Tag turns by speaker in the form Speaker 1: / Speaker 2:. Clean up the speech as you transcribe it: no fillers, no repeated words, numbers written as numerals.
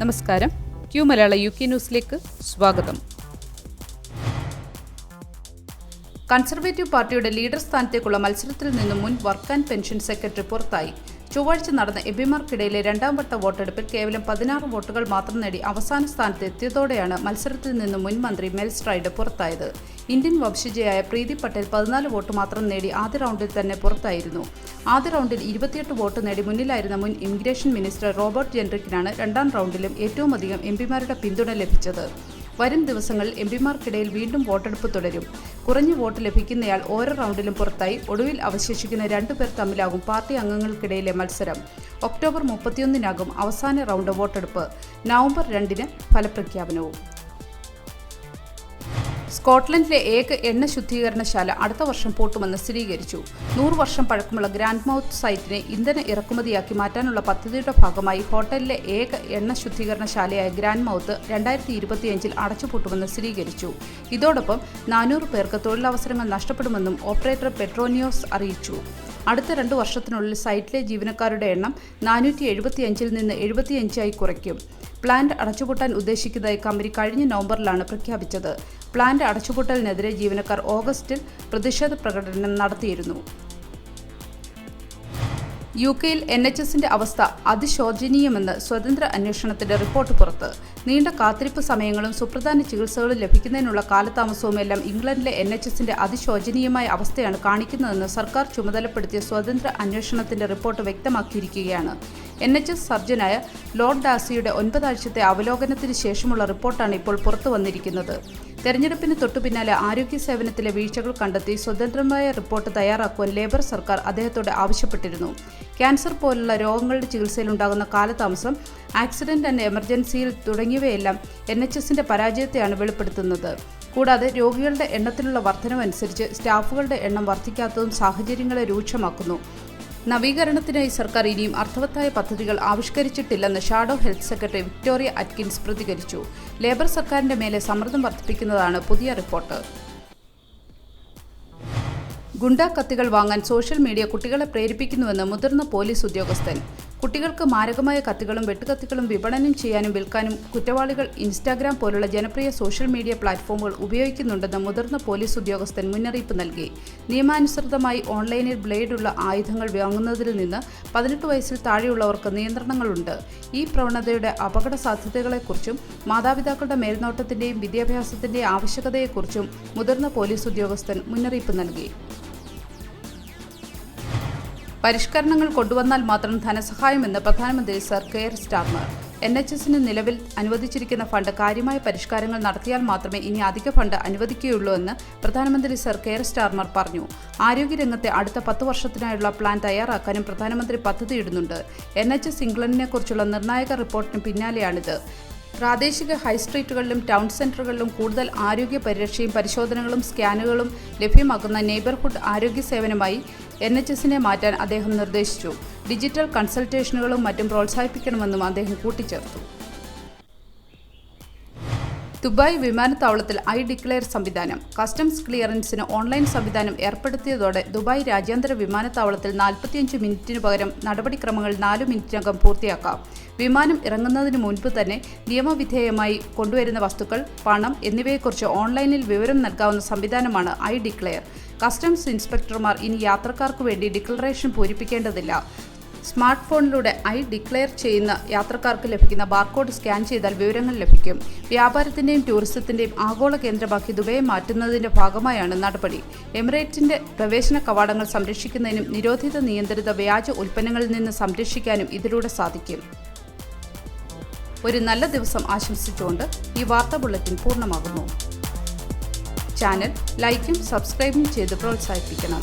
Speaker 1: നമസ്കാരം. ക്യൂ മലയാള UK ന്യൂസിലേക്ക് സ്വാഗതം. കൺസർവേറ്റീവ് പാർട്ടിയുടെ ലീഡർ സ്ഥാനത്തേക്കുള്ള മത്സരത്തിൽ നിന്നും മുൻ വർക്ക് ആൻഡ് പെൻഷൻ സെക്രട്ടറി പുറത്തായി. ചൊവ്വാഴ്ച നടന്ന എംപിമാർക്കിടയിലെ രണ്ടാം വട്ട വോട്ടെടുപ്പിൽ കേവലം 16 വോട്ടുകൾ മാത്രം നേടി അവസാന സ്ഥാനത്ത് എത്തിയതോടെയാണ് മത്സരത്തിൽ നിന്നും മുൻ മന്ത്രി മെൽ സ്ട്രൈഡ് പുറത്തായത്. ഇന്ത്യൻ വംശജയായ പ്രീതി പട്ടേൽ 14 വോട്ട് മാത്രം നേടി ആദ്യ റൗണ്ടിൽ തന്നെ പുറത്തായിരുന്നു. ആദ്യ റൗണ്ടിൽ 28 വോട്ട് നേടി മുന്നിലായിരുന്ന മുൻ ഇമിഗ്രേഷൻ മിനിസ്റ്റർ റോബർട്ട് ജെൻറിക്കിനാണ് രണ്ടാം റൗണ്ടിലും ഏറ്റവും അധികം എംപിമാരുടെ പിന്തുണ ലഭിച്ചത്. വരും ദിവസങ്ങളിൽ എംപിമാർക്കിടയിൽ വീണ്ടും വോട്ടെടുപ്പ് തുടരും. കുറഞ്ഞ വോട്ട് ലഭിക്കുന്നയാൾ ഓരോ റൗണ്ടിലും പുറത്തായി. ഒടുവിൽ അവശേഷിക്കുന്ന 2 പേർ തമ്മിലാകും പാർട്ടി അംഗങ്ങൾക്കിടയിലെ മത്സരം. ഒക്ടോബർ 31-നാകും അവസാന റൗണ്ട് വോട്ടെടുപ്പ്. നവംബർ 2-ന് ഫലപ്രഖ്യാപനവും. സ്കോട്ട്ലൻഡിലെ ഏക എണ്ണ ശുദ്ധീകരണശാല അടുത്ത വർഷം പൂട്ടുമെന്ന് സ്ഥിരീകരിച്ചു. 100 വർഷം പഴക്കമുള്ള ഗ്രാൻഡ് മൗത്ത് സൈറ്റിനെ ഇന്ധന ഇറക്കുമതിയാക്കി മാറ്റാനുള്ള പദ്ധതിയുടെ ഭാഗമായി ഹോട്ടലിലെ ഏക എണ്ണ ശുദ്ധീകരണശാലയായ ഗ്രാൻഡ് മൗത്ത് 2025-ൽ അടച്ചുപൂട്ടുമെന്ന് സ്ഥിരീകരിച്ചു. ഇതോടൊപ്പം 400 പേർക്ക് തൊഴിലവസരങ്ങൾ നഷ്ടപ്പെടുമെന്നും ഓപ്പറേറ്റർ പെട്രോനിയോസ് അറിയിച്ചു. അടുത്ത 2 വർഷത്തിനുള്ളിൽ സൈറ്റിലെ ജീവനക്കാരുടെ എണ്ണം 475-ൽ നിന്ന് 75-ആയി കുറയ്ക്കും. പ്ലാന്റ് അടച്ചുപൂട്ടാൻ ഉദ്ദേശിക്കുന്നതായി കമ്പനി കഴിഞ്ഞ നവംബറിലാണ് പ്രഖ്യാപിച്ചത്. പ്ലാന്റ് അടച്ചുപൂട്ടലിനെതിരെ ജീവനക്കാർ ഓഗസ്റ്റിൽ പ്രതിഷേധ പ്രകടനം നടത്തിയിരുന്നു. UK-യിൽ NHSന്റെ അവസ്ഥ അതിശോചനീയമെന്ന് സ്വതന്ത്ര അന്വേഷണത്തിന്റെ റിപ്പോർട്ട് പുറത്ത്. നീണ്ട കാത്തിരിപ്പ് സമയങ്ങളും സുപ്രധാന ചികിത്സകളും ലഭിക്കുന്നതിനുള്ള കാലതാമസവും എല്ലാം ഇംഗ്ലണ്ടിലെ NHSന്റെ അതിശോചനീയമായ അവസ്ഥയാണ് കാണിക്കുന്നതെന്ന് സർക്കാർ ചുമതലപ്പെടുത്തിയ സ്വതന്ത്ര അന്വേഷണത്തിന്റെ റിപ്പോർട്ട് വ്യക്തമാക്കിയിരിക്കുകയാണ്. NHS സർജനായ ലോർഡ് ഡാസിയുടെ 9 ആഴ്ചത്തെ അവലോകനത്തിന് ശേഷമുള്ള റിപ്പോർട്ടാണ് ഇപ്പോൾ പുറത്തു വന്നിരിക്കുന്നത്. തെരഞ്ഞെടുപ്പിന് തൊട്ടുപിന്നാലെ ആരോഗ്യ സേവനത്തിലെ വീഴ്ചകൾ കണ്ടെത്തി സ്വതന്ത്രമായ റിപ്പോർട്ട് തയ്യാറാക്കുവാൻ ലേബർ സർക്കാർ അദ്ദേഹത്തോട് ആവശ്യപ്പെട്ടിരുന്നു. ക്യാൻസർ പോലുള്ള രോഗങ്ങളുടെ ചികിത്സയിലുണ്ടാകുന്ന കാലതാമസം, ആക്സിഡന്റ് ആൻഡ് എമർജൻസിയിൽ തുടങ്ങിയവയെല്ലാം NHSന്റെ പരാജയത്തെയാണ് വെളിപ്പെടുത്തുന്നത്. കൂടാതെ രോഗികളുടെ എണ്ണത്തിലുള്ള വർധനവനുസരിച്ച് സ്റ്റാഫുകളുടെ എണ്ണം വർദ്ധിക്കാത്തതും സാഹചര്യങ്ങളെ രൂക്ഷമാക്കുന്നു. നവീകരണത്തിനായി സർക്കാർ ഇനിയും അർത്ഥവത്തായ പദ്ധതികൾ ആവിഷ്കരിച്ചിട്ടില്ലെന്ന് shadow health secretary Victoria Atkins പ്രതികരിച്ചു. ലേബർ സർക്കാരിന്റെ മേലെ സമ്മർദ്ദം വർദ്ധിപ്പിക്കുന്നതാണ് പുതിയ റിപ്പോർട്ട്. ഗുണ്ടാ കത്തികൾ വാങ്ങാൻ സോഷ്യൽ മീഡിയ കുട്ടികളെ പ്രേരിപ്പിക്കുന്നുവെന്ന് മുതിർന്ന പോലീസ് ഉദ്യോഗസ്ഥൻ. കുട്ടികൾക്ക് മാരകമായ കത്തികളും വെട്ടുകത്തികളും വിപണനം ചെയ്യാനും വിൽക്കാനും കുറ്റവാളികൾ ഇൻസ്റ്റാഗ്രാം പോലുള്ള ജനപ്രിയ സോഷ്യൽ മീഡിയ പ്ലാറ്റ്ഫോമുകൾ ഉപയോഗിക്കുന്നുണ്ടെന്ന് മുതിർന്ന പോലീസ് ഉദ്യോഗസ്ഥൻ മുന്നറിയിപ്പ് നൽകി. നിയമാനുസൃതമായി ഓൺലൈനിൽ ബ്ലേഡുള്ള ആയുധങ്ങൾ വാങ്ങുന്നതിൽ നിന്ന് 18 വയസ്സിൽ താഴെയുള്ളവർക്ക് നിയന്ത്രണങ്ങളുണ്ട്. ഈ പ്രവണതയുടെ അപകട സാധ്യതകളെക്കുറിച്ചും മാതാപിതാക്കളുടെ മേൽനോട്ടത്തിന്റെയും വിദ്യാഭ്യാസത്തിന്റെയും ആവശ്യകതയെക്കുറിച്ചും മുതിർന്ന പോലീസ് ഉദ്യോഗസ്ഥൻ മുന്നറിയിപ്പ് നൽകി. പരിഷ്കരണങ്ങൾ കൊണ്ടുവന്നാൽ മാത്രം ധനസഹായമെന്ന് പ്രധാനമന്ത്രി സർ കെയർ സ്റ്റാർമർ. NHSന് നിലവിൽ അനുവദിച്ചിരിക്കുന്ന ഫണ്ട് കാര്യമായ പരിഷ്കാരങ്ങൾ നടത്തിയാൽ മാത്രമേ ഇനി അധിക ഫണ്ട് അനുവദിക്കുകയുള്ളൂ എന്ന് പ്രധാനമന്ത്രി സർ കെയർ സ്റ്റാർമർ പറഞ്ഞു. ആരോഗ്യരംഗത്തെ അടുത്ത 10 വർഷത്തിനായുള്ള പ്ലാൻ തയ്യാറാക്കാനും പ്രധാനമന്ത്രി പദ്ധതിയിടുന്നുണ്ട്. NHS ഇംഗ്ലണ്ടിനെക്കുറിച്ചുള്ള നിർണായക റിപ്പോർട്ടിന് പിന്നാലെയാണിത്. പ്രാദേശിക ഹൈസ്ട്രീറ്റുകളിലും ടൗൺ സെന്ററുകളിലും കൂടുതൽ ആരോഗ്യ പരിരക്ഷയും പരിശോധനകളും സ്കാനുകളും ലഭ്യമാക്കുന്ന നെയ്ബർഹുഡ് ആരോഗ്യ സേവനമായി NHSനെ മാറ്റാൻ അദ്ദേഹം നിർദ്ദേശിച്ചു. ഡിജിറ്റൽ കൺസൾട്ടേഷനുകളും മറ്റും പ്രോത്സാഹിപ്പിക്കണമെന്നും അദ്ദേഹം കൂട്ടിച്ചേർത്തു. ദുബായ് വിമാനത്താവളത്തിൽ ഡിക്ലെയർ സംവിധാനം. കസ്റ്റംസ് ക്ലിയറൻസിന് ഓൺലൈൻ സംവിധാനം ഏർപ്പെടുത്തിയതോടെ ദുബായ് രാജ്യാന്തര വിമാനത്താവളത്തിൽ 45 മിനിറ്റിന് പകരം നടപടിക്രമങ്ങൾ 4 മിനിറ്റിനകം പൂർത്തിയാക്കാം. വിമാനം ഇറങ്ങുന്നതിന് മുൻപ് തന്നെ നിയമവിധേയമായി കൊണ്ടുവരുന്ന വസ്തുക്കൾ, പണം എന്നിവയെക്കുറിച്ച് ഓൺലൈനിൽ വിവരം നൽകാവുന്ന സംവിധാനമാണ് ഡിക്ലെയർ. കസ്റ്റംസ് ഇൻസ്പെക്ടർമാർ ഇനി യാത്രക്കാർക്ക് വേണ്ടി ഡിക്ലറേഷൻ പൂരിപ്പിക്കേണ്ടതില്ല. സ്മാർട്ട് ഫോണിലൂടെ ഡിക്ലെയർ ചെയ്യുന്ന യാത്രക്കാർക്ക് ലഭിക്കുന്ന ബാർകോഡ് സ്കാൻ ചെയ്താൽ വിവരങ്ങൾ ലഭിക്കും. വ്യാപാരത്തിന്റെയും ടൂറിസത്തിന്റെയും ആഗോള കേന്ദ്രമാക്കി ദുബായ് മാറ്റുന്നതിന്റെ ഭാഗമായാണ് നടപടി. എമിറേറ്റ്സിന്റെ പ്രവേശന കവാടങ്ങൾ സംരക്ഷിക്കുന്നതിനും നിരോധിത നിയന്ത്രിത വ്യാജ ഉൽപ്പന്നങ്ങളിൽ നിന്ന് സംരക്ഷിക്കാനും ഇതിലൂടെ സാധിക്കും. ഒരു നല്ല ദിവസം ആശംസിച്ചുകൊണ്ട് ഈ വാർത്താ ബുള്ളറ്റിൻ പൂർണ്ണമാകുന്നു. ചാനൽ ലൈക്കും സബ്സ്ക്രൈബും ചെയ്ത് പ്രോത്സാഹിപ്പിക്കണം.